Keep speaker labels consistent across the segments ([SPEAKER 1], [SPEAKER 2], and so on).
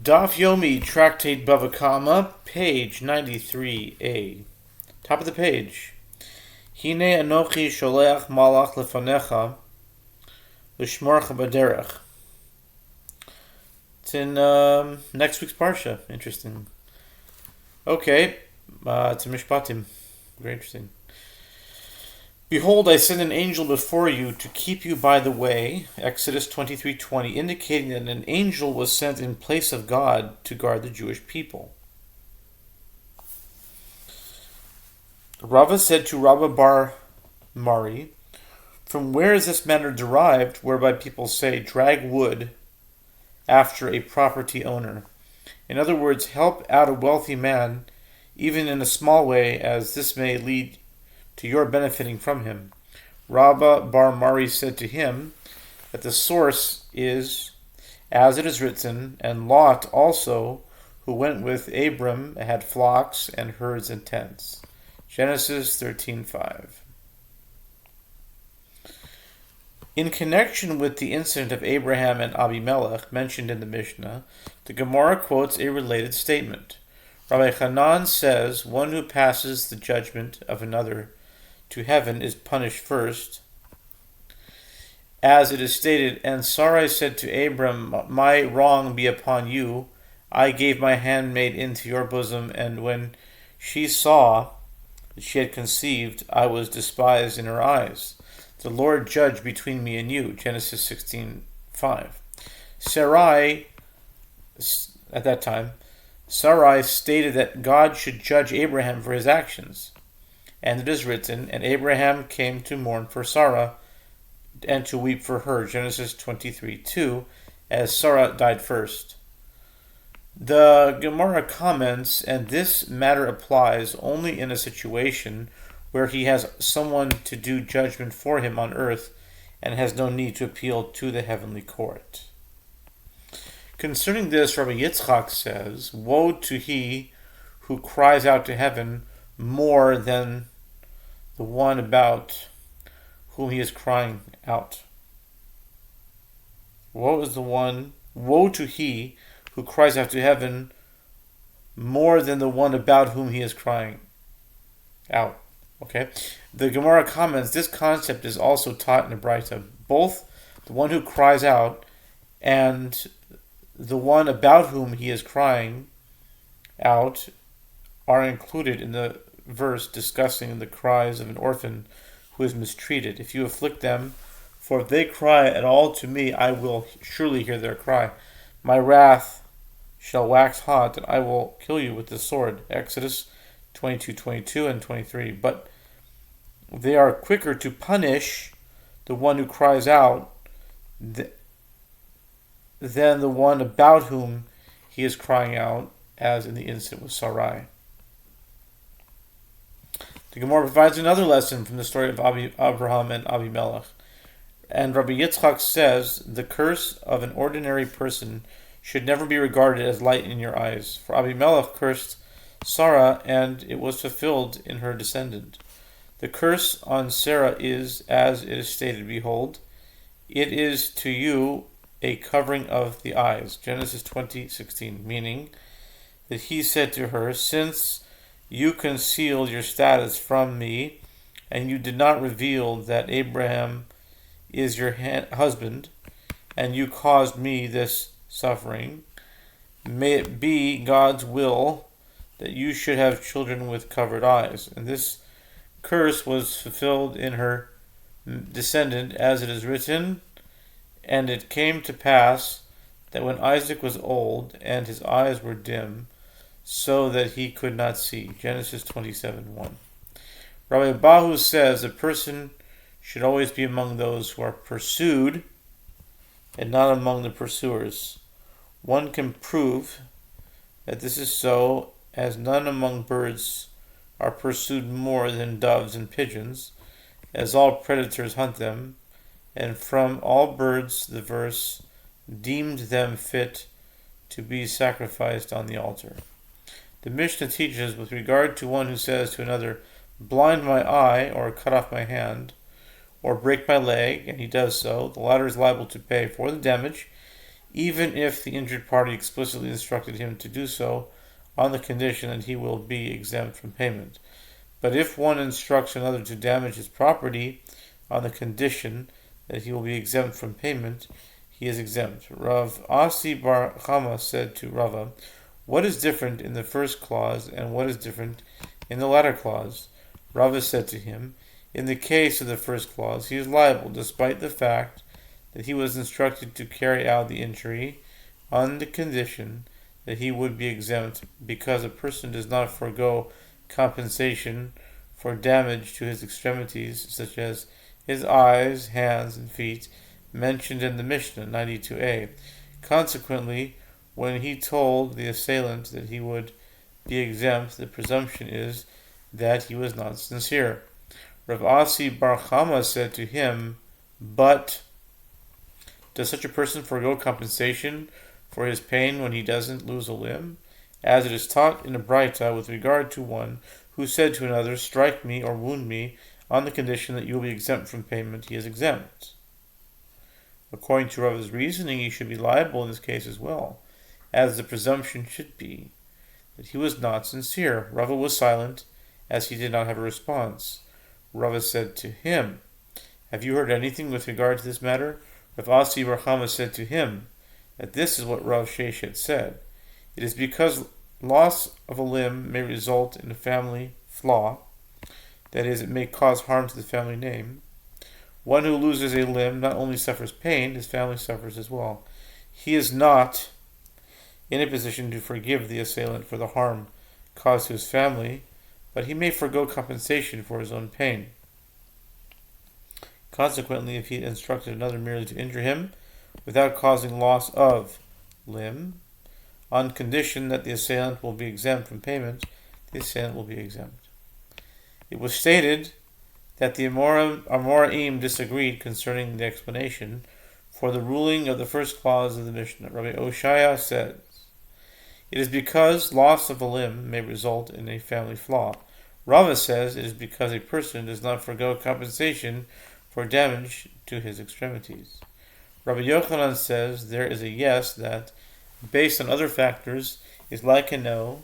[SPEAKER 1] Daf Yomi, Tractate Bava, page 93a. Top of the page. Hine anochi sholeach malach lefanecha l'shmorcha b'derech. It's in next week's parsha. Interesting. Okay, it's a mishpatim. Very interesting. Behold, I send an angel before you to keep you by the way, Exodus 23:20, indicating that an angel was sent in place of God to guard the Jewish people. Rava said to Rabba bar Mari, from where is this matter derived whereby people say drag wood after a property owner? In other words, help out a wealthy man, even in a small way, as this may lead to your benefiting from him. Rabba bar Mari said to him that the source is, as it is written, and Lot also, who went with Abram, had flocks and herds and tents. Genesis 13:5. In connection with the incident of Abraham and Abimelech mentioned in the Mishnah, the Gemara quotes a related statement. Rabbi Hanan says, one who passes the judgment of another to heaven is punished first. As it is stated, and Sarai said to Abram, my wrong be upon you. I gave my handmaid into your bosom, and when she saw that she had conceived, I was despised in her eyes. The Lord judge between me and you. Genesis 16:5. Sarai, at that time, Sarai stated that God should judge Abraham for his actions. And it is written, and Abraham came to mourn for Sarah and to weep for her. Genesis 23:2, as Sarah died first. The Gemara comments, and this matter applies only in a situation where he has someone to do judgment for him on earth and has no need to appeal to the heavenly court. Concerning this, Rabbi Yitzchak says, woe to he who cries out to heaven more than the one about whom he is crying out. Woe to he who cries out to heaven more than the one about whom he is crying out. Okay? The Gemara comments, this concept is also taught in the Braita. Both the one who cries out and the one about whom he is crying out are included in the verse discussing the cries of an orphan who is mistreated. If you afflict them, for if they cry at all to me, I will surely hear their cry. My wrath shall wax hot, and I will kill you with the sword. Exodus 22:22 and 23. But they are quicker to punish the one who cries out than the one about whom he is crying out, as in the incident with Sarai. The Gemara provides another lesson from the story of Abraham and Abimelech. And Rabbi Yitzchak says, the curse of an ordinary person should never be regarded as light in your eyes. For Abimelech cursed Sarah, and it was fulfilled in her descendant. The curse on Sarah is, as it is stated, behold, it is to you a covering of the eyes. Genesis 20:16, meaning that he said to her, since you concealed your status from me, and you did not reveal that Abraham is your husband, and you caused me this suffering, may it be God's will that you should have children with covered eyes. And this curse was fulfilled in her descendant, as it is written, and it came to pass that when Isaac was old, and his eyes were dim, so that he could not see. Genesis 27:1. Rabbi Bahu says a person should always be among those who are pursued and not among the pursuers. One can prove that this is so, as none among birds are pursued more than doves and pigeons, as all predators hunt them, and from all birds the verse deemed them fit to be sacrificed on the altar. The Mishnah teaches with regard to one who says to another, blind my eye, or cut off my hand, or break my leg, and he does so, the latter is liable to pay for the damage even if the injured party explicitly instructed him to do so on the condition that he will be exempt from payment. But if one instructs another to damage his property on the condition that he will be exempt from payment, he is exempt. Rav Asi bar Chama said to Rava, "What is different in the first clause and what is different in the latter clause?" Rava said to him, "In the case of the first clause, he is liable despite the fact that he was instructed to carry out the injury on the condition that he would be exempt, because a person does not forego compensation for damage to his extremities, such as his eyes, hands, and feet, mentioned in the Mishnah 92a. Consequently, when he told the assailant that he would be exempt, the presumption is that he was not sincere." Rav Asi bar Chama said to him, "But does such a person forego compensation for his pain when he doesn't lose a limb? As it is taught in a Braita with regard to one who said to another, 'Strike me or wound me on the condition that you will be exempt from payment,' he is exempt." According to Rava's reasoning, he should be liable in this case as well, as the presumption should be that he was not sincere. Rava was silent, as he did not have a response. Rava said to him, "Have you heard anything with regard to this matter?" Rav Asi bar Chama said to him that this is what Rav Sheshet said. "It is because loss of a limb may result in a family flaw, that is, it may cause harm to the family name. One who loses a limb not only suffers pain, his family suffers as well. He is not in a position to forgive the assailant for the harm caused to his family, but he may forego compensation for his own pain. Consequently, if he had instructed another merely to injure him without causing loss of limb, on condition that the assailant will be exempt from payment, the assailant will be exempt." It was stated that the Amoraim disagreed concerning the explanation for the ruling of the first clause of the Mishnah. Rabbi Oshaya says, "It is because loss of a limb may result in a family flaw." Rava says it is because a person does not forego compensation for damage to his extremities. Rabbi Yochanan says there is a yes that, based on other factors, is like a no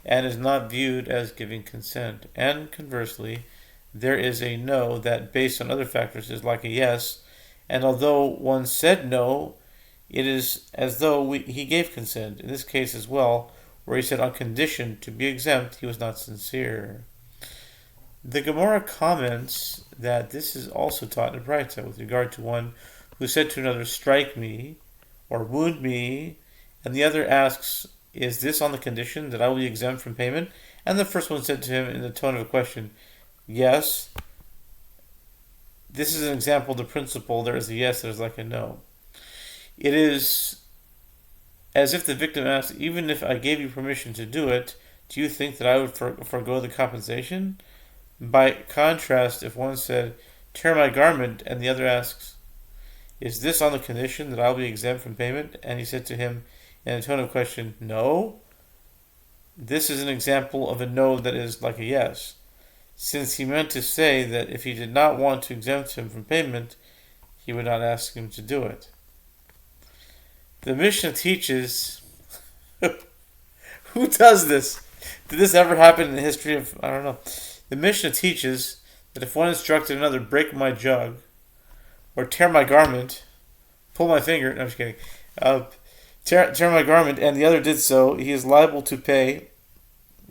[SPEAKER 1] and is not viewed as giving consent. And conversely, there is a no that, based on other factors, is like a yes, and although one said no, it is as though he gave consent. In this case as well, where he said on condition to be exempt, he was not sincere. The Gemara comments that this is also taught in Braita with regard to one who said to another, "Strike me," or "wound me," and the other asks, "Is this on the condition that I will be exempt from payment?" And the first one said to him in the tone of a question, "Yes." This is an example of the principle, there is a yes, there is like a no. It is as if the victim asks, "Even if I gave you permission to do it, do you think that I would forego the compensation?" By contrast, if one said, "Tear my garment," and the other asks, "Is this on the condition that I will be exempt from payment?" and he said to him in a tone of question, "No," this is an example of a no that is like a yes, since he meant to say that if he did not want to exempt him from payment, he would not ask him to do it. The Mishnah teaches... Who does this? Did this ever happen in the history of... I don't know. The Mishnah teaches that if one instructed another, "Break my jug," or "Tear my garment," "Pull my finger," no, I'm just kidding, tear my garment, and the other did so, he is liable to pay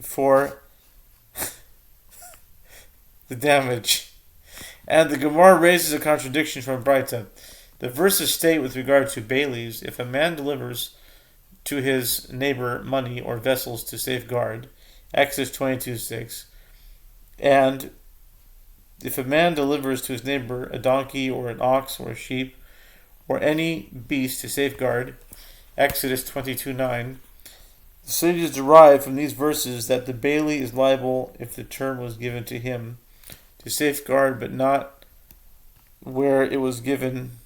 [SPEAKER 1] for the damage. And the Gemara raises a contradiction from Braita. The verses state with regard to bailies, if a man delivers to his neighbor money or vessels to safeguard, Exodus 22:6, and if a man delivers to his neighbor a donkey or an ox or a sheep or any beast to safeguard, Exodus 22:9, the study is derived from these verses that the bailee is liable if the term was given to him to safeguard, but not where it was given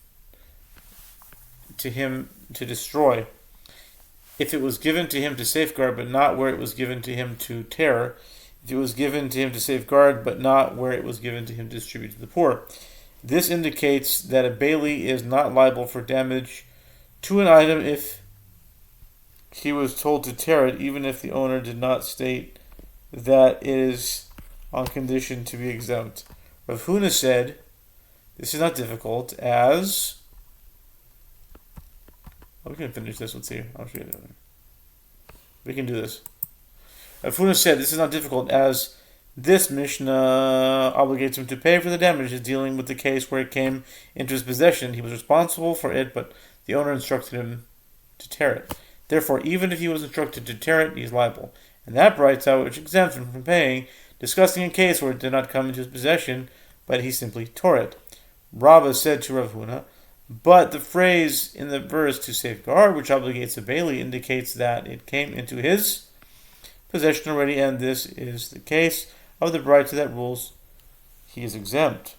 [SPEAKER 1] to him to destroy. If it was given to him to safeguard, but not where it was given to him to tear. If it was given to him to safeguard, but not where it was given to him to distribute to the poor. This indicates that a bailee is not liable for damage to an item if he was told to tear it, even if the owner did not state that it is on condition to be exempt. Rav Huna said, this is not difficult, as... Oh, we can finish this. Let's see. I'll show you. We can do this. Rav Huna said, this is not difficult, as this Mishnah obligates him to pay for the damages dealing with the case where it came into his possession. He was responsible for it, but the owner instructed him to tear it. Therefore, even if he was instructed to tear it, he is liable. And that Braita, which exempts him from paying, discussing a case where it did not come into his possession, but he simply tore it. Rabba said to Rav Huna, but the phrase in the verse to safeguard, which obligates a bailee, indicates that it came into his possession already, and this is the case of the Braita that rules he is exempt.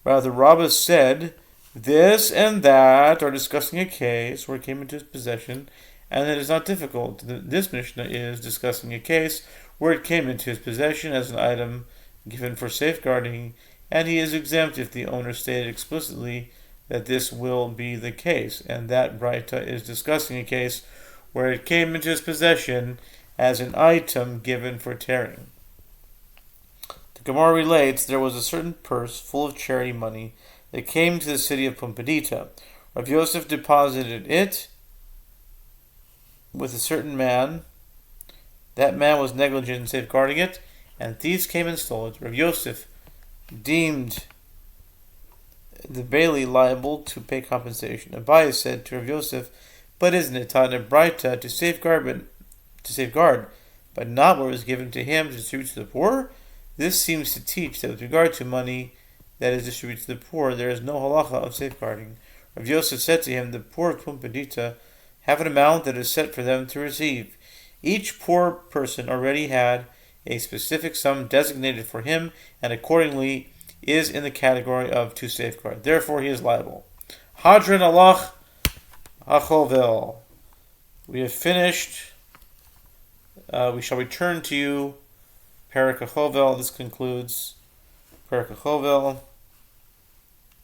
[SPEAKER 1] Rather, Rabba said, this and that are discussing a case where it came into his possession, and it is not difficult. This Mishnah is discussing a case where it came into his possession as an item given for safeguarding, and he is exempt if the owner stated explicitly that this will be the case, and that Braita is discussing a case where it came into his possession as an item given for tearing. The Gemara relates, there was a certain purse full of charity money that came to the city of Pumbedita. Rav Yosef deposited it with a certain man. That man was negligent in safeguarding it, and thieves came and stole it. Rav Yosef deemed the bailee liable to pay compensation. Abaye said to Rav Yosef, but isn't it taught in a Braita to safeguard, but not what was given to him to distribute to the poor? This seems to teach that with regard to money that is distributed to the poor, there is no halacha of safeguarding. Rav Yosef said to him, the poor of Pumbedita have an amount that is set for them to receive. Each poor person already had a specific sum designated for him, and accordingly is in the category of to safeguard. Therefore, he is liable. Hadran alach hachovel. We have finished. We shall return to you. Perek hachovel. This concludes Perek hachovel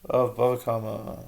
[SPEAKER 1] of Bava Kama.